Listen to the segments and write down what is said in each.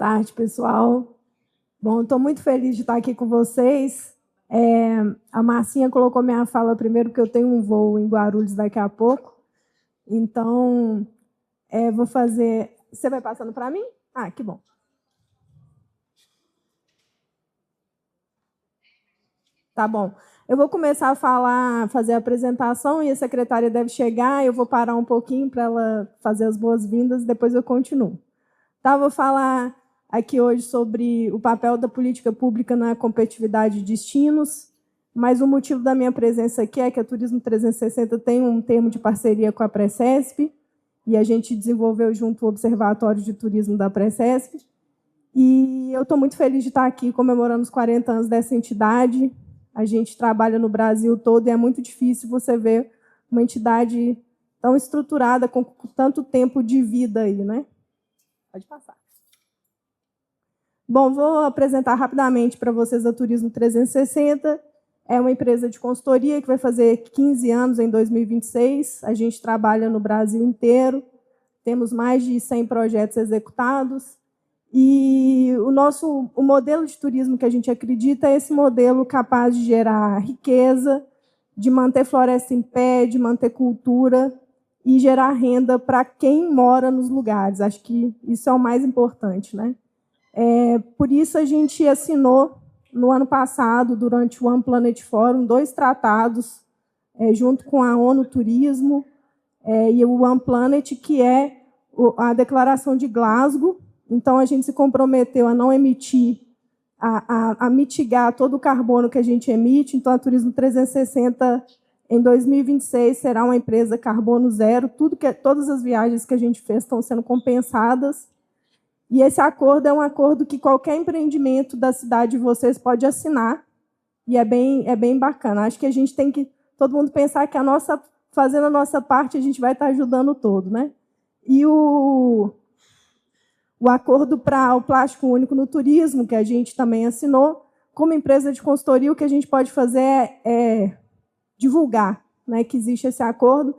tarde, pessoal. Bom, estou muito feliz de estar aqui com vocês. A Marcinha colocou minha fala primeiro, porque eu tenho um voo em Guarulhos daqui a pouco. Então, vou fazer... Você vai passando para mim? Ah, que bom. Tá bom. Eu vou começar a fazer a apresentação, e a secretária deve chegar. Eu vou parar um pouquinho para ela fazer as boas-vindas, depois eu continuo. Tá, vou falar aqui hoje sobre o papel da política pública na competitividade de destinos, mas o motivo da minha presença aqui é que a Turismo 360 tem um termo de parceria com a Precesp, e a gente desenvolveu junto o Observatório de Turismo da Precesp, e eu estou muito feliz de estar aqui comemorando os 40 anos dessa entidade. A gente trabalha no Brasil todo e é muito difícil você ver uma entidade tão estruturada, com tanto tempo de vida aí, né? Pode passar. Bom, vou apresentar rapidamente para vocês a Turismo 360. É uma empresa de consultoria que vai fazer 15 anos em 2026. A gente trabalha no Brasil inteiro. Temos mais de 100 projetos executados. E o modelo de turismo que a gente acredita é esse modelo capaz de gerar riqueza, de manter floresta em pé, de manter cultura e gerar renda para quem mora nos lugares. Acho que isso é o mais importante, né? Por isso, a gente assinou, no ano passado, durante o One Planet Forum, 2 tratados, junto com a ONU Turismo e o One Planet, que é a Declaração de Glasgow. Então, a gente se comprometeu a não emitir, a mitigar todo o carbono que a gente emite. Então, a Turismo 360, em 2026, será uma empresa carbono zero. Todas as viagens que a gente fez estão sendo compensadas. E esse acordo é um acordo que qualquer empreendimento da cidade de vocês pode assinar. E é bem bacana. Acho que a gente tem que, todo mundo pensar que fazendo a nossa parte, a gente vai estar ajudando todo, né? E o acordo para o plástico único no turismo, que a gente também assinou, como empresa de consultoria, o que a gente pode fazer é divulgar, né, que existe esse acordo.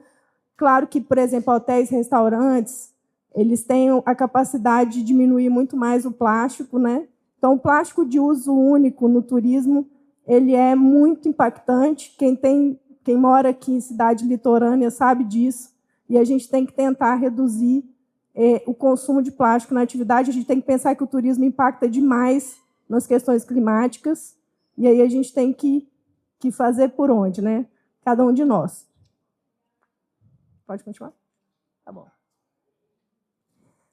Claro que, por exemplo, hotéis, restaurantes, eles têm a capacidade de diminuir muito mais o plástico, né? Então, o plástico de uso único no turismo, ele é muito impactante. Quem mora aqui em cidade litorânea sabe disso, e a gente tem que tentar reduzir o consumo de plástico na atividade. A gente tem que pensar que o turismo impacta demais nas questões climáticas, e aí a gente tem que fazer por onde, né? Cada um de nós. Pode continuar? Tá bom.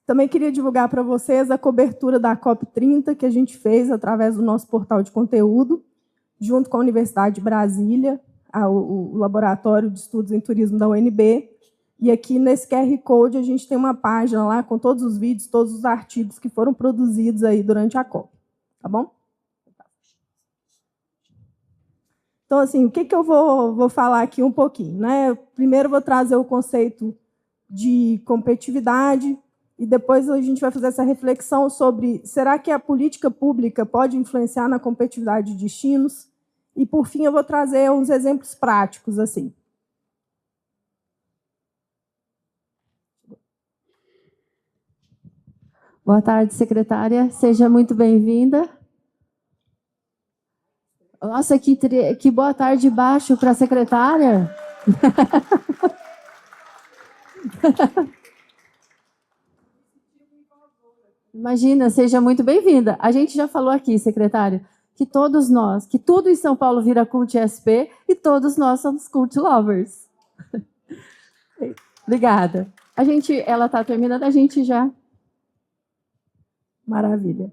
Também queria divulgar para vocês a cobertura da COP30, que a gente fez através do nosso portal de conteúdo, junto com a Universidade de Brasília, o Laboratório de Estudos em Turismo da UNB. E aqui, nesse QR Code, a gente tem uma página lá com todos os vídeos, todos os artigos que foram produzidos aí durante a COP. Tá bom? Então, assim, o que eu vou falar aqui um pouquinho, né? Primeiro, vou trazer o conceito de competitividade, e depois a gente vai fazer essa reflexão sobre: será que a política pública pode influenciar na competitividade de destinos? E, por fim, eu vou trazer uns exemplos práticos, assim. Boa tarde, secretária. Seja muito bem-vinda. Nossa, que boa tarde baixo para a secretária. Imagina, seja muito bem-vinda. A gente já falou aqui, secretária, que todos nós, que tudo em São Paulo vira Cult SP e todos nós somos Cult Lovers. Obrigada. Ela está terminando, a gente já... Maravilha.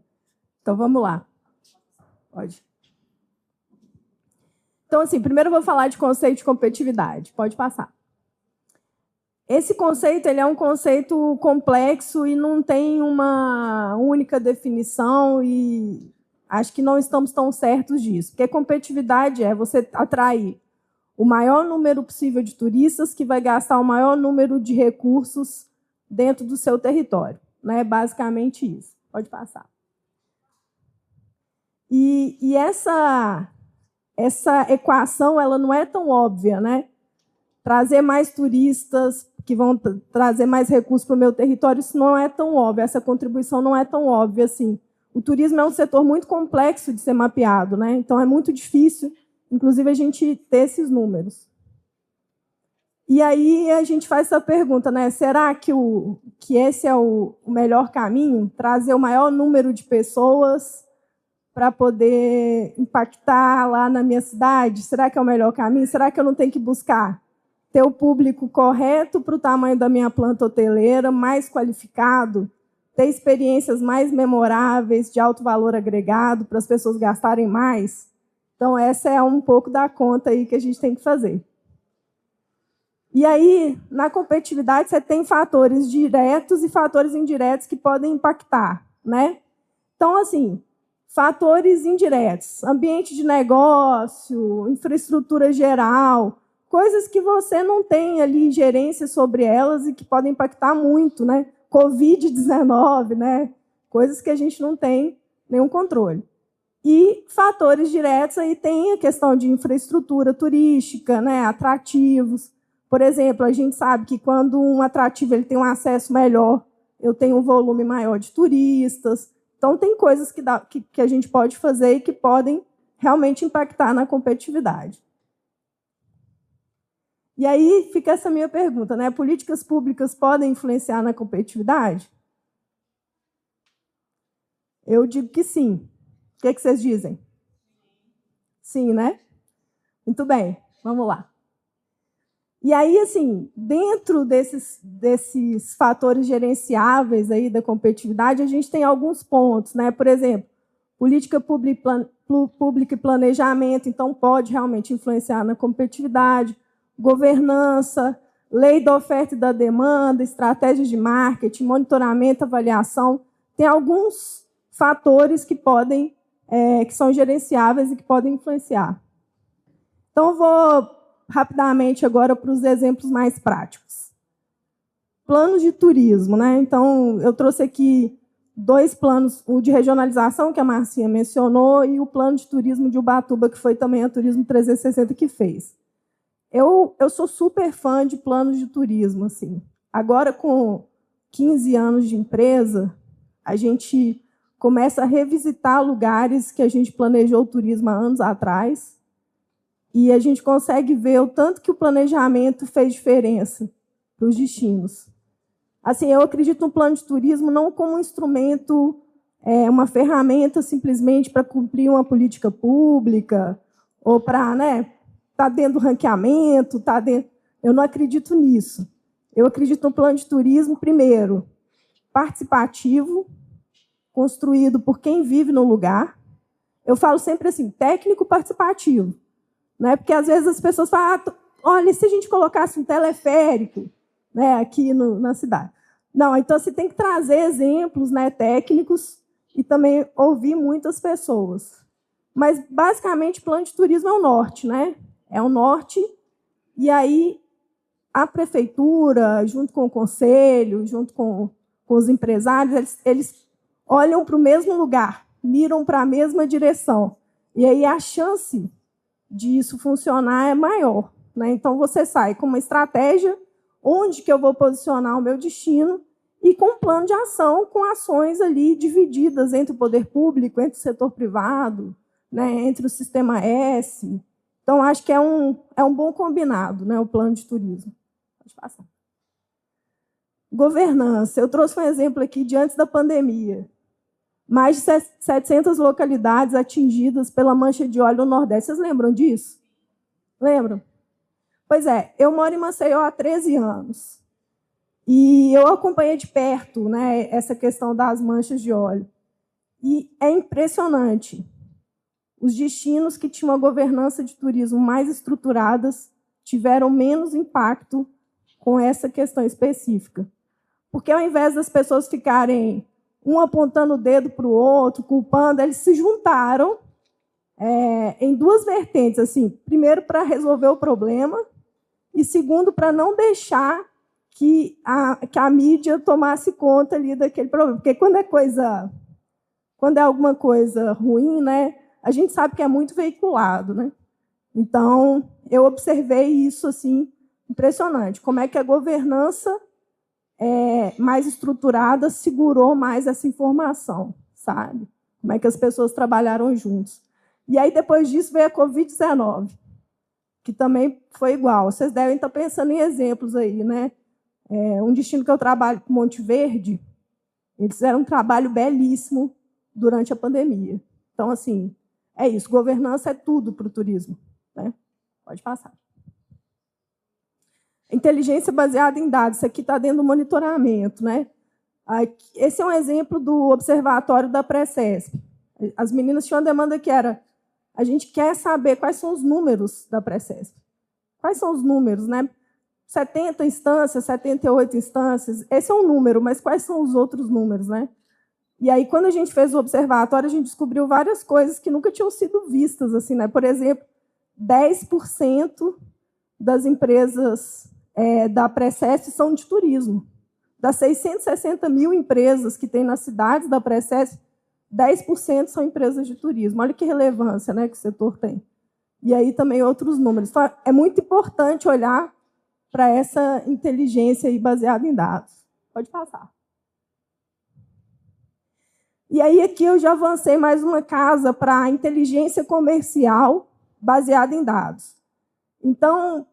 Então, vamos lá. Pode. Então, assim, primeiro eu vou falar de conceito de competitividade. Pode passar. Esse conceito, ele é um conceito complexo e não tem uma única definição, e acho que não estamos tão certos disso. Porque competitividade é você atrair o maior número possível de turistas que vai gastar o maior número de recursos dentro do seu território, né? Basicamente isso. Pode passar. E essa equação, ela não é tão óbvia, né? Trazer mais turistas que vão trazer mais recursos para o meu território, isso não é tão óbvio, essa contribuição não é tão óbvia assim. O turismo é um setor muito complexo de ser mapeado, né? Então é muito difícil, inclusive, a gente ter esses números. E aí a gente faz essa pergunta, né? Será que esse é o melhor caminho? Trazer o maior número de pessoas para poder impactar lá na minha cidade? Será que é o melhor caminho? Será que eu não tenho que buscar ter o público correto para o tamanho da minha planta hoteleira, mais qualificado, ter experiências mais memoráveis, de alto valor agregado, para as pessoas gastarem mais? Então, essa é um pouco da conta aí que a gente tem que fazer. E aí, na competitividade, você tem fatores diretos e fatores indiretos que podem impactar, né? Então, assim, fatores indiretos, ambiente de negócio, infraestrutura geral, coisas que você não tem ali gerência sobre elas e que podem impactar muito, né? Covid-19, né? Coisas que a gente não tem nenhum controle. E fatores diretos, aí tem a questão de infraestrutura turística, né? Atrativos. Por exemplo, a gente sabe que quando um atrativo ele tem um acesso melhor, eu tenho um volume maior de turistas. Então, tem coisas que a gente pode fazer e que podem realmente impactar na competitividade. E aí fica essa minha pergunta, né? Políticas públicas podem influenciar na competitividade? Eu digo que sim. O que vocês dizem? Sim, né? Muito bem, vamos lá. E aí, assim, dentro desses fatores gerenciáveis aí da competitividade, a gente tem alguns pontos, né? Por exemplo, política pública e planejamento, então pode realmente influenciar na competitividade, governança, lei da oferta e da demanda, estratégias de marketing, monitoramento, avaliação. Tem alguns fatores que podem, que são gerenciáveis e que podem influenciar. Então, eu vou rapidamente agora para os exemplos mais práticos. Planos de turismo, né? Então, eu trouxe aqui 2 planos, o de regionalização, que a Marcinha mencionou, e o plano de turismo de Ubatuba, que foi também a Turismo 360 que fez. Eu sou super fã de planos de turismo, assim. Agora, com 15 anos de empresa, a gente começa a revisitar lugares que a gente planejou o turismo há anos atrás, e a gente consegue ver o tanto que o planejamento fez diferença para os destinos. Assim, eu acredito no plano de turismo não como um instrumento, uma ferramenta simplesmente para cumprir uma política pública ou para, né, estar dentro do ranqueamento, tá dentro. Eu não acredito nisso. Eu acredito no plano de turismo, primeiro, participativo, construído por quem vive no lugar. Eu falo sempre assim, técnico participativo. Né? Porque, às vezes, as pessoas falam, olha, se a gente colocasse um teleférico, né, aqui na cidade. Não, então você tem que trazer exemplos, né, técnicos e também ouvir muitas pessoas. Mas, basicamente, o plano de turismo é o norte. Né? É o norte, e aí a prefeitura, junto com o conselho, junto com os empresários, eles olham para o mesmo lugar, miram para a mesma direção. E aí a chance disso funcionar é maior. Né? Então, você sai com uma estratégia, onde que eu vou posicionar o meu destino, e com um plano de ação, com ações ali divididas entre o poder público, entre o setor privado, né? Entre o sistema S. Então, acho que é um bom combinado, né? O plano de turismo. Pode passar. Governança. Eu trouxe um exemplo aqui de antes da pandemia. Mais de 700 localidades atingidas pela mancha de óleo no Nordeste. Vocês lembram disso? Lembram? Pois é, eu moro em Maceió há 13 anos. E eu acompanhei de perto, né, essa questão das manchas de óleo. E é impressionante. Os destinos que tinham uma governança de turismo mais estruturadas tiveram menos impacto com essa questão específica. Porque, ao invés das pessoas ficarem um apontando o dedo para o outro, culpando, eles se juntaram em 2 vertentes. Assim, primeiro, para resolver o problema, e segundo, para não deixar que a mídia tomasse conta ali daquele problema. Porque quando é alguma coisa ruim, né, a gente sabe que é muito veiculado. Né? Então, eu observei isso assim, Impressionante como é que a governança mais estruturada segurou mais essa informação, sabe? Como é que as pessoas trabalharam juntos. E aí, depois disso, veio a Covid-19, que também foi igual. Vocês devem estar pensando em exemplos aí, né? Um destino que eu trabalho, Monte Verde, eles fizeram um trabalho belíssimo durante a pandemia. Então, assim, é isso. Governança é tudo para o turismo, né? Pode passar. Inteligência baseada em dados. Isso aqui está dentro do monitoramento, né? Esse é um exemplo do observatório da Precesp. As meninas tinham uma demanda que era: a gente quer saber quais são os números da Precesp. Quais são os números, né? 70 instâncias, 78 instâncias, esse é um número, mas quais são os outros números, né? E aí, quando a gente fez o observatório, a gente descobriu várias coisas que nunca tinham sido vistas, assim, né? Por exemplo, 10% das empresas da Precesp são de turismo. Das 660 mil empresas que tem nas cidades da Precesp, 10% são empresas de turismo. Olha que relevância, né, que o setor tem. E aí também outros números. Então, é muito importante olhar para essa inteligência aí baseada em dados. Pode passar. E aí aqui eu já avancei mais uma casa para a inteligência comercial baseada em dados. Então,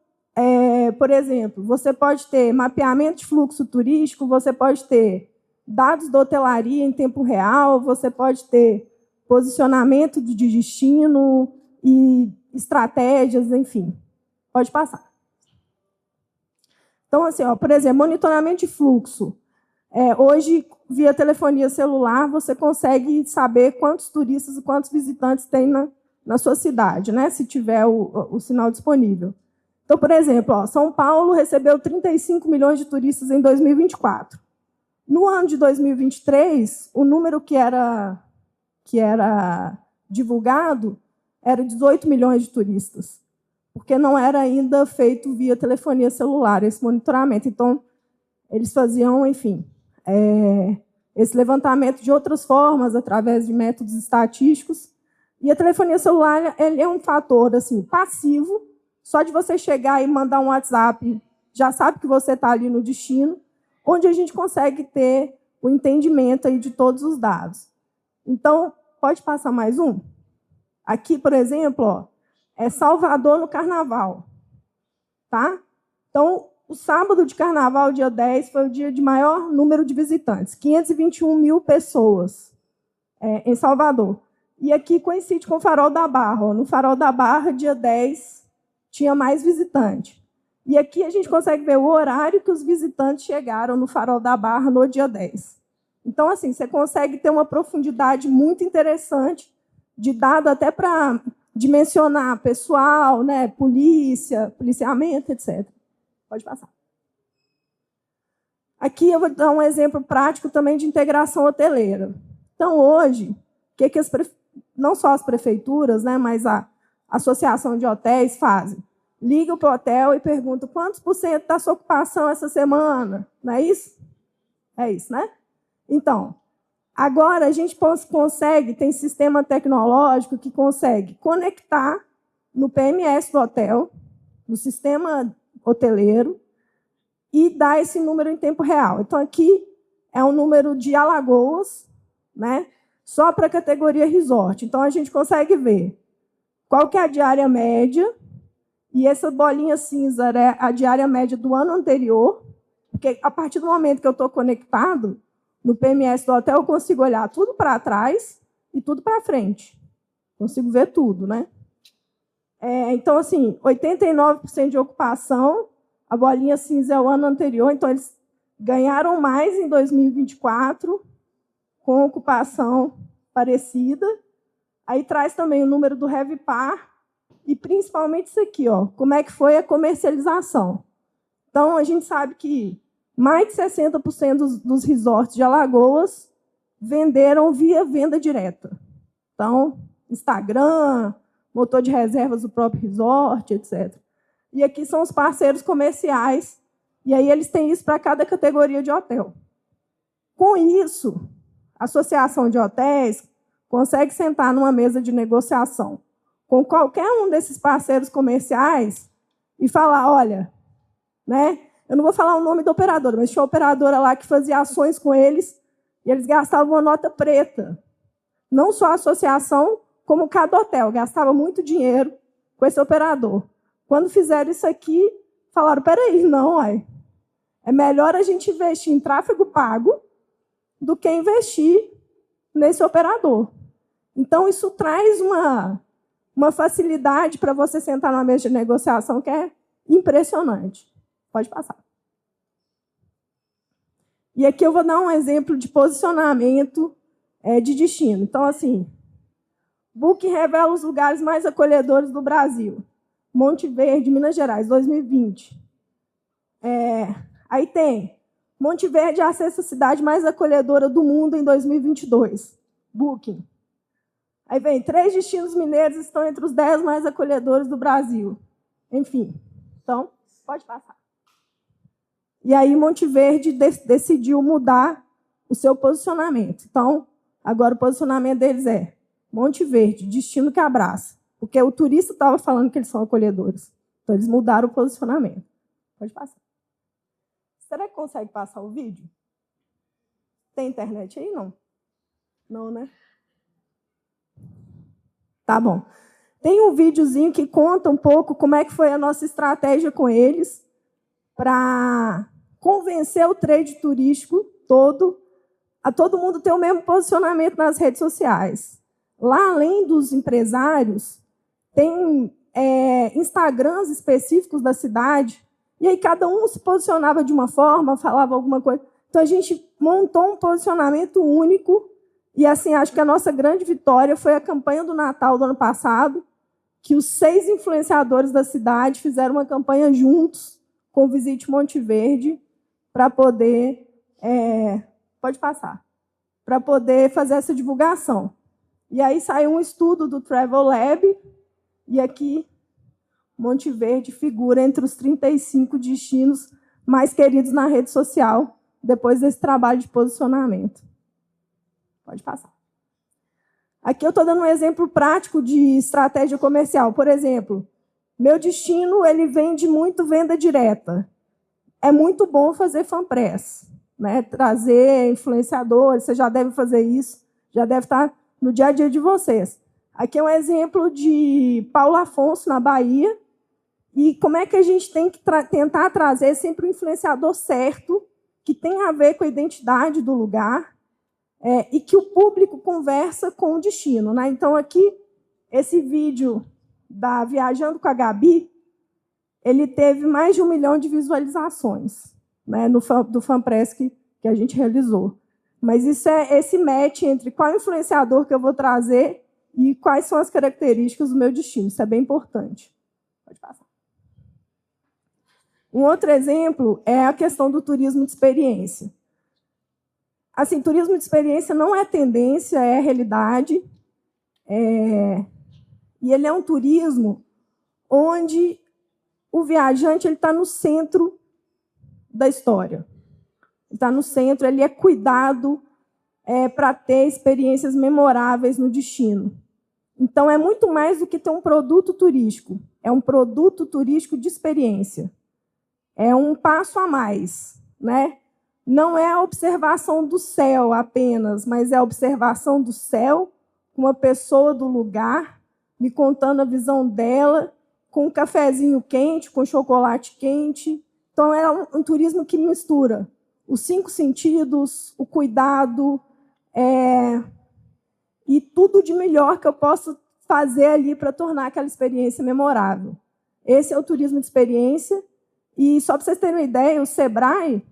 por exemplo, você pode ter mapeamento de fluxo turístico, você pode ter dados da hotelaria em tempo real, você pode ter posicionamento de destino e estratégias, enfim. Pode passar. Então, assim, por exemplo, monitoramento de fluxo. Hoje, via telefonia celular, você consegue saber quantos turistas e quantos visitantes tem na sua cidade, né, se tiver o sinal disponível. Então, por exemplo, São Paulo recebeu 35 milhões de turistas em 2024. No ano de 2023, o número que era divulgado era 18 milhões de turistas, porque não era ainda feito via telefonia celular esse monitoramento. Então, eles faziam, enfim, esse levantamento de outras formas, através de métodos estatísticos. E a telefonia celular ele é um fator assim, passivo. Só de você chegar e mandar um WhatsApp, já sabe que você está ali no destino, onde a gente consegue ter o entendimento aí de todos os dados. Então, pode passar mais um? Aqui, por exemplo, é Salvador no Carnaval. Tá? Então, o sábado de Carnaval, dia 10, foi o dia de maior número de visitantes, 521 mil pessoas em Salvador. E aqui coincide com o Farol da Barra. No Farol da Barra, dia 10, tinha mais visitante. E aqui a gente consegue ver o horário que os visitantes chegaram no Farol da Barra no dia 10. Então, assim, você consegue ter uma profundidade muito interessante de dado até para dimensionar pessoal, né, polícia, policiamento, etc. Pode passar. Aqui eu vou dar um exemplo prático também de integração hoteleira. Então, hoje, não só as prefeituras, né, mas a associação de hotéis fazem. Liga para o hotel e pergunta quantos % da sua ocupação essa semana. Não é isso? É isso, né? Então, agora a gente consegue, tem sistema tecnológico que consegue conectar no PMS do hotel, no sistema hoteleiro, e dar esse número em tempo real. Então, aqui é um número de Alagoas, né? Só para a categoria resort. Então, a gente consegue ver qual que é a diária média, e essa bolinha cinza é a diária média do ano anterior, porque a partir do momento que eu estou conectado no PMS do hotel, eu consigo olhar tudo para trás e tudo para frente. Consigo ver tudo, né? Então, assim, 89% de ocupação, a bolinha cinza é o ano anterior, então eles ganharam mais em 2024, com ocupação parecida. Aí traz também o número do RevPAR e, principalmente, isso aqui, como é que foi a comercialização. Então, a gente sabe que mais de 60% dos resorts de Alagoas venderam via venda direta. Então, Instagram, motor de reservas do próprio resort, etc. E aqui são os parceiros comerciais, e aí eles têm isso para cada categoria de hotel. Com isso, a associação de hotéis consegue sentar numa mesa de negociação com qualquer um desses parceiros comerciais e falar, olha, né? Eu não vou falar o nome da operadora, mas tinha uma operadora lá que fazia ações com eles e eles gastavam uma nota preta. Não só a associação, como cada hotel. Gastava muito dinheiro com esse operador. Quando fizeram isso aqui, falaram, peraí, não, uai. É melhor a gente investir em tráfego pago do que investir nesse operador. Então, isso traz uma facilidade para você sentar numa mesa de negociação que é impressionante. Pode passar. E aqui eu vou dar um exemplo de posicionamento de destino. Então, assim, Booking revela os lugares mais acolhedores do Brasil. Monte Verde, Minas Gerais, 2020. Aí tem Monte Verde é a sexta cidade mais acolhedora do mundo em 2022. Booking. Aí vem, 3 destinos mineiros estão entre os 10 mais acolhedores do Brasil. Enfim, então, pode passar. E aí Monte Verde decidiu mudar o seu posicionamento. Então, agora o posicionamento deles é Monte Verde, destino que abraça. Porque o turista estava falando que eles são acolhedores. Então, eles mudaram o posicionamento. Pode passar. Será que consegue passar o vídeo? Tem internet aí? Não. Não, né? Tá bom. Tem um videozinho que conta um pouco como é que foi a nossa estratégia com eles para convencer o trade turístico todo a todo mundo ter o mesmo posicionamento nas redes sociais. Lá, além dos empresários, tem Instagrams específicos da cidade, e aí cada um se posicionava de uma forma, falava alguma coisa. Então, a gente montou um posicionamento único, e assim, acho que a nossa grande vitória foi a campanha do Natal do ano passado, que os 6 influenciadores da cidade fizeram uma campanha juntos com o Visite Monte Verde para poder... pode passar. Para poder fazer essa divulgação. E aí saiu um estudo do Travel Lab, e aqui Monte Verde figura entre os 35 destinos mais queridos na rede social, depois desse trabalho de posicionamento. Pode passar. Aqui eu estou dando um exemplo prático de estratégia comercial. Por exemplo, meu destino ele vende muito venda direta. É muito bom fazer fanpress, né? Trazer influenciadores, você já deve fazer isso, já deve estar no dia a dia de vocês. Aqui é um exemplo de Paulo Afonso, na Bahia, e como é que a gente tem que tentar trazer sempre o influenciador certo, que tem a ver com a identidade do lugar, e que o público conversa com o destino, né? Então, aqui, esse vídeo da Viajando com a Gabi, ele teve mais de 1 milhão de visualizações, né, do fanpress que a gente realizou. Mas isso é esse match entre qual influenciador que eu vou trazer e quais são as características do meu destino. Isso é bem importante. Pode passar. Um outro exemplo é a questão do turismo de experiência. Assim, turismo de experiência não é tendência, é realidade. E ele é um turismo onde o viajante está no centro da história. Está no centro, ele é cuidado para ter experiências memoráveis no destino. Então, é muito mais do que ter um produto turístico. É um produto turístico de experiência. É um passo a mais, né? Não é a observação do céu apenas, mas é a observação do céu com uma pessoa do lugar, me contando a visão dela, com um cafezinho quente, com chocolate quente. Então, é um turismo que mistura os 5 sentidos, o cuidado, e tudo de melhor que eu posso fazer ali para tornar aquela experiência memorável. Esse é o turismo de experiência. E, só para vocês terem uma ideia, o Sebrae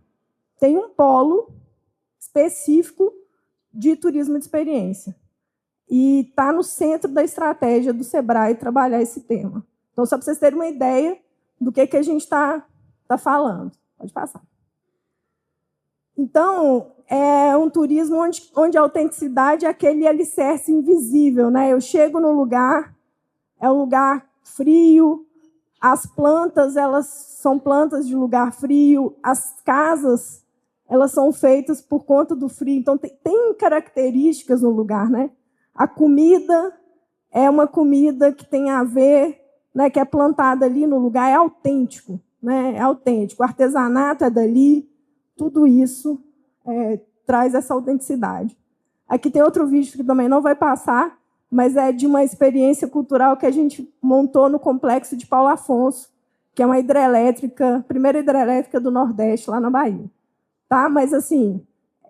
tem um polo específico de turismo de experiência. E está no centro da estratégia do Sebrae trabalhar esse tema. Então, só para vocês terem uma ideia do que a gente está falando. Pode passar. Então, é um turismo onde a autenticidade é aquele alicerce invisível, né? Eu chego no lugar, é um lugar frio, as plantas elas são plantas de lugar frio, as casas elas são feitas por conta do frio. Então, tem características no lugar, né? A comida é uma comida que tem a ver, né, que é plantada ali no lugar, é autêntico. né, é autêntico. O artesanato é dali, tudo isso traz essa autenticidade. Aqui tem outro vídeo que também não vai passar, mas é de uma experiência cultural que a gente montou no complexo de Paulo Afonso, que é uma hidrelétrica, primeira hidrelétrica do Nordeste, lá na Bahia. Tá? Mas, assim,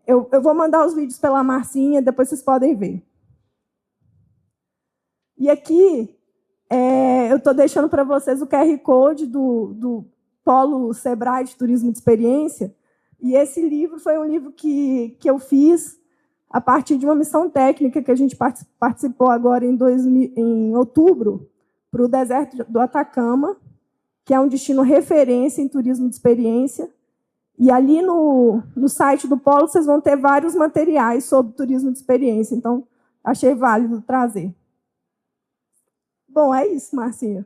eu vou mandar os vídeos pela Marcinha, depois vocês podem ver. E aqui, eu estou deixando para vocês o QR Code do Polo Sebrae de Turismo de Experiência. E esse livro foi um livro que eu fiz a partir de uma missão técnica que a gente participou agora em outubro, para o deserto do Atacama, que é um destino referência em turismo de experiência. E ali no site do Polo vocês vão ter vários materiais sobre turismo de experiência. Então, achei válido trazer. Bom, é isso, Marcinha.